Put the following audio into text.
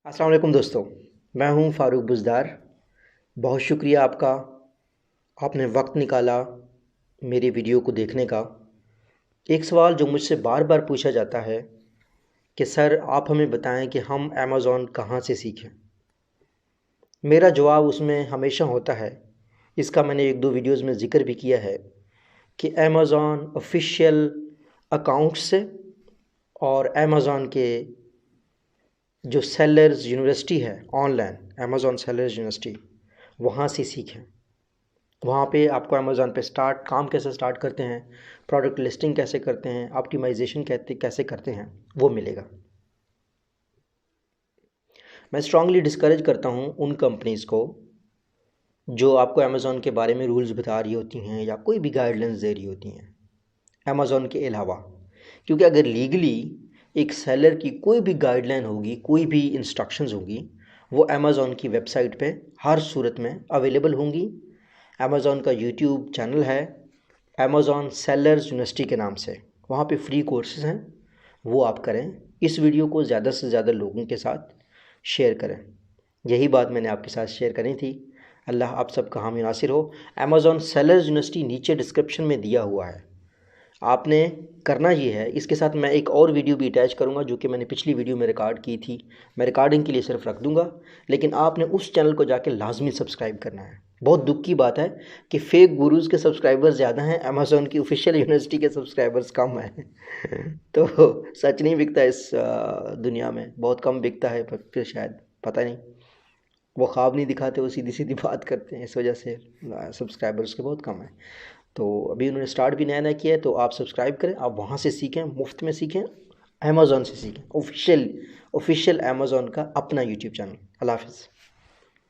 अस्सलाम वालेकुम दोस्तों, मैं हूं फ़ारूक बुज़दार। बहुत शुक्रिया आपका, आपने वक्त निकाला मेरी वीडियो को देखने का। एक सवाल जो मुझसे बार बार पूछा जाता है कि सर आप हमें बताएं कि हम अमेज़ॉन कहां से सीखें। मेरा जवाब उसमें हमेशा होता है, इसका मैंने एक दो वीडियोस में ज़िक्र भी किया है कि अमेज़ॉन ऑफिशियल अकाउंट से और अमेज़ॉन के जो सेलर्स यूनिवर्सिटी है ऑनलाइन, अमेज़ॉन सेलर्स यूनिवर्सिटी, वहाँ से सीखें। वहाँ पे आपको अमेज़ॉन पे काम कैसे स्टार्ट करते हैं, प्रोडक्ट लिस्टिंग कैसे करते हैं, ऑप्टिमाइजेशन कैसे करते हैं, वो मिलेगा। मैं स्ट्रांगली डिस्करेज करता हूँ उन कंपनीज़ को जो आपको अमेज़ॉन के बारे में रूल्स बता रही होती हैं या कोई भी गाइडलाइंस दे रही होती हैं अमेज़ॉन के अलावा, क्योंकि अगर लीगली एक सेलर की कोई भी गाइडलाइन होगी, कोई भी इंस्ट्रक्शंस होगी, वो अमेज़ॉन की वेबसाइट पे हर सूरत में अवेलेबल होंगी। अमेज़ॉन का यूट्यूब चैनल है अमेज़ॉन सेलर्स यूनिवर्सिटी के नाम से, वहाँ पे फ्री कोर्सेज हैं, वो आप करें। इस वीडियो को ज़्यादा से ज़्यादा लोगों के साथ शेयर करें। यही बात मैंने आपके साथ शेयर करनी थी। अल्लाह आप सबका हामी नासिर हो। अमेज़ॉन सेलर्स यूनिवर्सिटी नीचे डिस्क्रिप्शन में दिया हुआ है, आपने करना ये है। इसके साथ मैं एक और वीडियो भी अटैच करूंगा जो कि मैंने पिछली वीडियो में रिकॉर्ड की थी, मैं रिकॉर्डिंग के लिए सिर्फ रख दूंगा, लेकिन आपने उस चैनल को जाके लाजमी सब्सक्राइब करना है। बहुत दुख की बात है कि फेक गुरुज़ के सब्सक्राइबर्स ज़्यादा हैं, अमेज़ॉन की ऑफिशियल यूनिवर्सिटी के सब्सक्राइबर्स कम हैं। तो सच नहीं बिकता इस दुनिया में, बहुत कम बिकता है, पर फिर शायद पता नहीं, वो ख्वाब नहीं दिखाते, वो सीधी सीधी बात करते हैं, इस वजह से सब्सक्राइबर्स के बहुत कम है। तो अभी उन्होंने स्टार्ट भी नया नया किया है, तो आप सब्सक्राइब करें, आप वहाँ से सीखें, मुफ्त में सीखें, अमेज़ॉन से सीखें, ऑफिशियल ऑफिशियल अमेज़ॉन का अपना यूट्यूब चैनल। अल्लाह हाफ़िज़।